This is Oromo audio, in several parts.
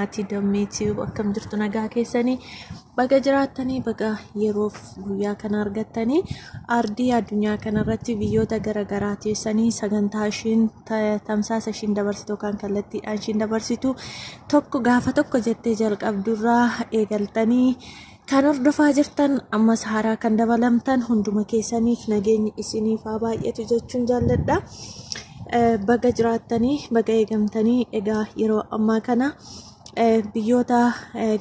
maatii dammeetii akkam jirtu nagaa keessanii baga jiraatanii baga yeroof guyyaa kana argattanii ardii addunyaa kanarratti biyyoota garaagaraa teessanii sagantaa ishiin tamsaasa ishiin dabarsitu kan kallattiidhaan ishiin dabarsitu tokko gaafa tokko jettee jalqabdurraa eegaltanii kan hordofaa jirtan ammas haaraa kan dabalamtan hunduma keessaniif nageenyi isiniif haa baay'atu jechuun jaalladha. Baga jiraatanii baga eegamtanii egaa yeroo ammaa kana biyyoota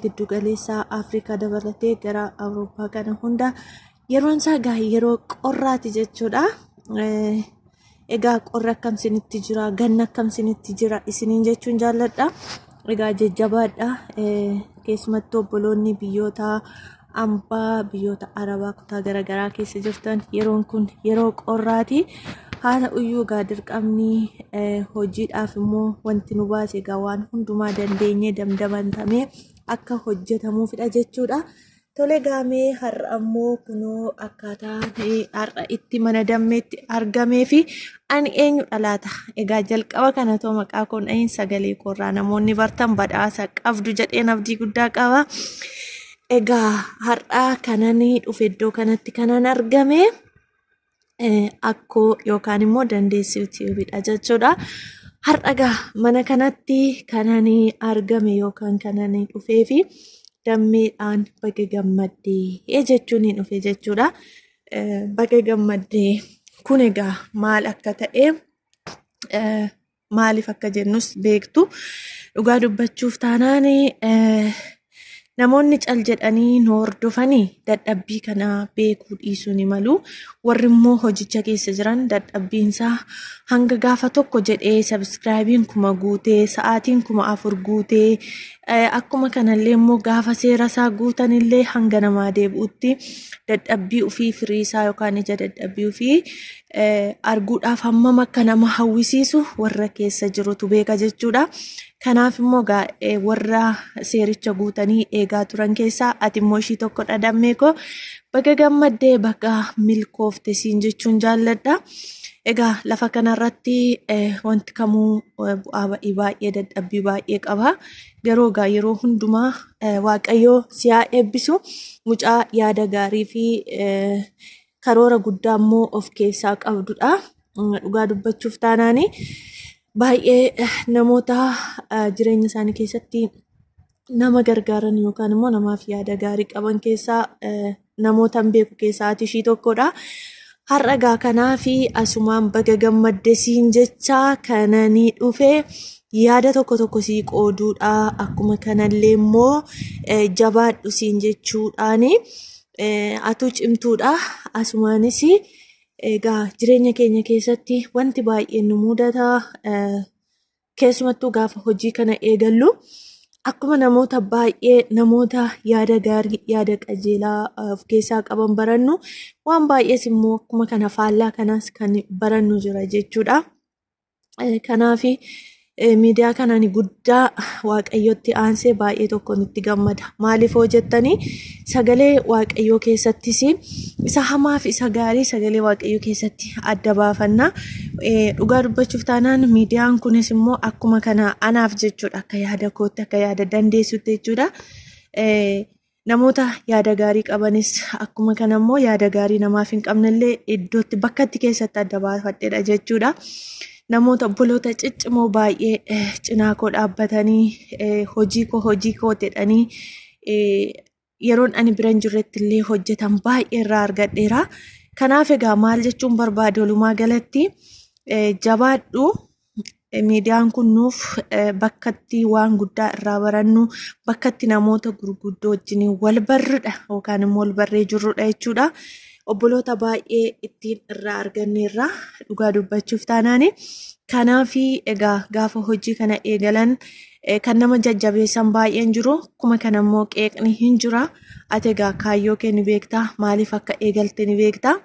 giddu galeessaa Afrikaa dabalatee gara Awurooppaa kana hunda yeroon isaa yeroo qorraati jechuudha. Egaa qorra akkam isinitti jira ganna akkam isinitti jira isiniin jechuun jaalladha. Egaa jajjabaadha. Keessumattuu obboloonni biyyoota ambaa biyyoota arabaa kutaa garaagaraa keessa jirtan yeroon kun yeroo qorraati. Haa ta'uyyuu egaa dirqamni hojiidhaaf immoo wanti nu baase egaa waan hundumaa dandeenye damdamantamee akka hojjetamuufidha jechuudha. Tole gaamee har'a ammoo kunoo akkaataa har'a itti mana dammeetti argamee fi ani eenyudha laata? Egaa jalqaba kana too maqaa koon dhahin sagalee koorraa namoonni bartan badhaasa qabdu jedheen abdii guddaa qaba. Egaa har'a kanani dhufe iddoo kanatti kanan argame. Akkoo yookaan immoo dandeessi yuutuubiidha jechuudha. Har'a mana kanatti kananii argame yookaan kananii dhufee fi dammeedhaan baga gammaddee jechuun hin dhufe jechuudha. Baga gammaddee kun egaa maal akka ta'e maaliif akka jennus beektu dhugaa dubbachuuf taanaan namoonni cal jedhanii nu hordofanii dadhabbii kana beekuu dhiisuu ni malu. Warri immoo hojicha keessa jiran dadhabbiinsaa hanga gaafa tokko jedhee sabskraayibiin kuma guutee sa'aatiin 4,000 guutee akkuma kanallee immoo gaafa seera isaa guutanillee hanga namaa deebi'utti dadhabbii ofii firii isaa yookaan ija dadhabbii ofii arguudhaaf hammam akka nama hawwisiisu warra keessa jirutu beeka jechuudha. Kanaaf immoo warra seericha guutanii eegaa turan keessaa ati immoo ishii tokko dhadammee koo baga gammaddee baga milkoofte siin jechuun jaalladha. Egaa lafa kanarratti wanti kamuu bu'aa ba'ii baay'ee dadhabbii baay'ee qaba. Garuu yeroo hundumaa Waaqayyoo si haa eebbisu mucaa yaada gaarii fi karoora guddaa immoo of keessaa qabdudha. Dhugaa dubbachuuf taanaani. Baay'ee namoota jireenya isaanii keessatti nama gargaaran yookaan immoo namaaf yaada gaarii qaban keessaa namoota beeku keessaa ati ishii tokkodha. Har'a kanaafi asumaan baga gammadde siin jecha kananii dhufe yaada tokko sii qooduudha. Akkuma kanallee immoo jabaadhu siin jechuudhaani atu cimtuudha. Asumaanis egaa jireenya keenya keessatti wanti baay'een nu mudata. Keessumattuu gaafa hojii kana eegallu akkuma namoota baay'ee namoota yaada gaarii yaada qajeelaa of keessaa qaban barannu waan baay'ees immoo akkuma kana faallaa kanas kan barannu jira jechuudha. Kanaafi miidiyaa kanaan guddaa Waaqayyootti aansee baay'ee tokko nutti gammada. Maaliif jettanii sagalee Waaqayyoo keessattis isa hamaa fi isa gaarii sagalee Waaqayyoo keessatti adda baafanna. Dhugaa dubbachuuf taanaan miidiyaan kunis immoo akkuma kana anaaf jechuudha akka yaada kootti akka yaada dandeessutti jechuudha. Namoota yaada gaarii qabanis akkuma kana immoo yaada gaarii namaaf hin qabnellee iddootti bakkatti keessatti adda baafadheedha jechuudha. Namoota obboloota ciccimoo baay'ee cinaa koo dhaabbatanii hojii koo jedhanii yeroon ani bira hin jirretti illee hojjetan baay'ee irraa argadheera. Kanaaf egaa maal jechuun barbaade walumaa galatti jabaadhu. Miidiyaan kun nuuf bakkatti waan guddaa irraa barannu bakkatti namoota gurguddoo wajjin wal barrudha yookaan immoo wal barree jirrudha jechuudha. Obboloota baay'ee ittiin irraa arganneerra dhugaa dubbachuuf taanaani. Kanaafi egaa gaafa hojii kana eegalan kan nama jajjabeessan baay'een jiru. Akkuma kana immoo qeeqni hin jira. Ati egaa kaayyoo kee ni beektaa maaliif akka eegalte ni beektaa.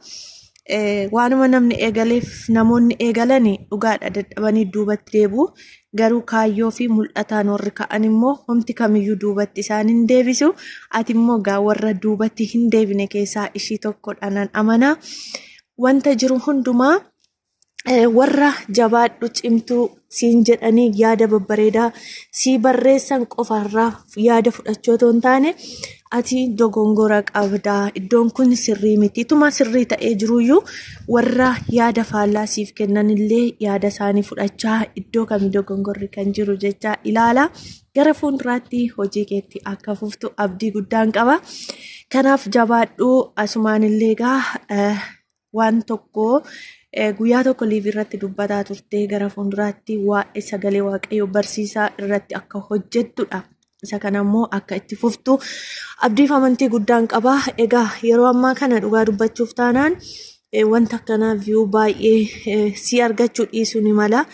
Waanuma namni eegaleef namoonni eegalanii dhugaadha dadhabanii duubatti deebi'u. Garuu kaayyoo fi mul'ataan warri ka'an immoo homti kamiyyuu duubatti isaan hin deebisu. Ati immoo warra duubatti hin deebine keessaa ishii tokkodha nan amana. Wanta jiru hundumaa warra jabaadhu cimtuu siin jedhanii yaada babbareedaa sii barreessan qofarraa yaada fudhachuu otoo hin taane ati dogongora qabdaa iddoon kun sirrii miti tuma sirrii ta'ee jiruyyuu warra yaada faallaa siif kennanillee yaada isaanii fudhachaa iddoo kamii dogongorri kan jiru jecha ilaala gara fuulduraatti hojii keetti akka fuftu abdii guddaan qaba kanaaf jabaadhu asumaanillee waan tokko guyyaa tokko liiv irratti dubbataa turte gara fuulduraatti waa'ee sagalee waaqayyoo barsiisaa irratti akka hojjettudha. Isa kana immoo akka itti fuftu abdiif amantii guddaan qaba. Egaa yeroo ammaa kana dhugaa dubbachuuf taanaan wanta akkanaa viyuu baay'ee si argachuu dhiisuu ni mala.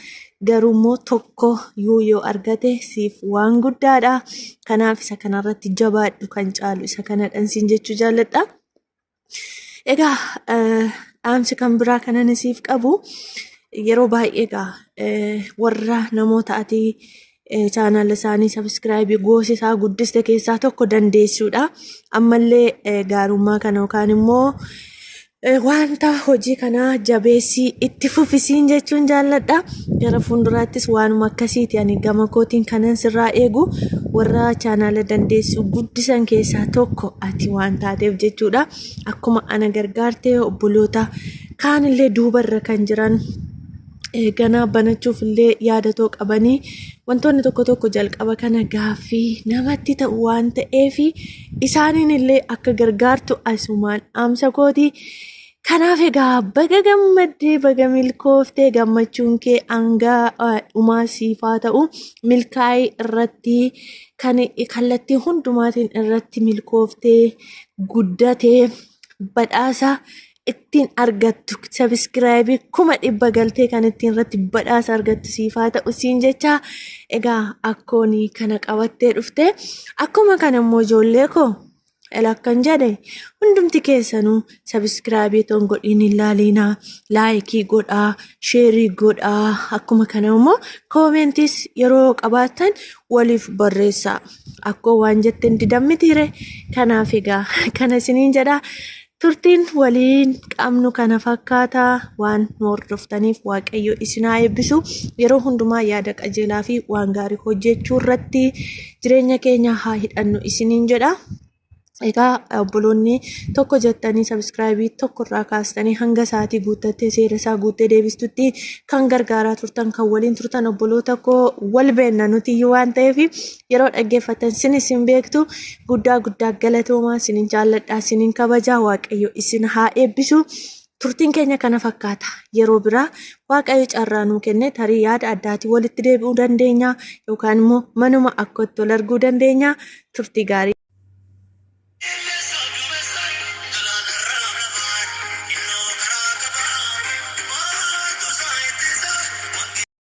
Garuu immoo tokko yoo argate siif waan guddaadha. Kanaaf isa kanarratti jabaadhu kan caalu isa kanadhaan siin jechuu jaalladha. Egaa dhaamsi kan biraa kanan siif qabu yeroo baay'ee warra namoota ati chaanal isaanii sabiskiraayibii goosisaa guddiste keessaa tokko dandeessuudha. Ammallee gaarummaa kana yookaan immoo wanta hojii kana jabeessii itti fufisiin jechuun jaalladha. Gara fuulduraattis waanuma akkasiiti ani gama kootiin kanan sirraa eegu warra chaanala dandeessuu guddisan keessaa tokko ati waan taateef jechuudha. Akkuma ana gargaartee obboloota kaanillee duubarra kan jiran ganaa banachuuf illee yaadatoo qabanii wantoonni tokko jalqaba kana gaaffii namatti ta'u waan ta'eef isaaniin illee akka gargaartu asumaan dhaamsa kooti. Kanaaf egaa baga gammaddee baga milkooftee gammachuun kee hanga dhumaa siifaa ta'u milkaa'ii irratti kan kallattii hundumaatiin irratti milkooftee guddatee badhaasa ittiin argattu sabiskiraayibii 100 galtee kan ittiin irratti badhaasa argattu siifaa ta'u siin jecha egaa akkooni kana qabattee dhufte akkuma kana immoo ijoollee koo elakkan jedhe hundumti keessanuu sabiskiraayibii ton godhiin ilaalinaa laayikii godhaa sheerii godhaa akkuma kana immoo koomentis yeroo qabaatan waliif barreessaa akkoo waan jetten didammitiire kanaaf egaa kana isiniin jedha turtiin waliin qabnu kana fakkaataa waan hordoftaniif waaqayyo isin haa eebbisu yeroo hundumaa yaada qajeelaa fi waan gaarii hojjechuu irratti jireenya keenya haa hidhannu isiniin jedha. Egaa obboloonni tokko jettanii sabiskiraayibii tokko irraa kaastanii hanga sa'aatii guuttattee seera isaa guuttee deebistutti kan gargaaraa turtan kan waliin turtan obboloota koo wal beenna nuti waan ta'eef yeroo dhaggeeffatan isin beektu guddaa galatoomaa isin jaalladhaa isin kabajaa waaqayyo isin haa eebbisu. Turtiin keenya kana fakkaata yeroo biraa waaqayyo carraa nuu kenne tarii yaada addaatii walitti deebi'uu dandeenya yookaan immoo manuma akkatti wal arguu dandeenya turtii gaarii.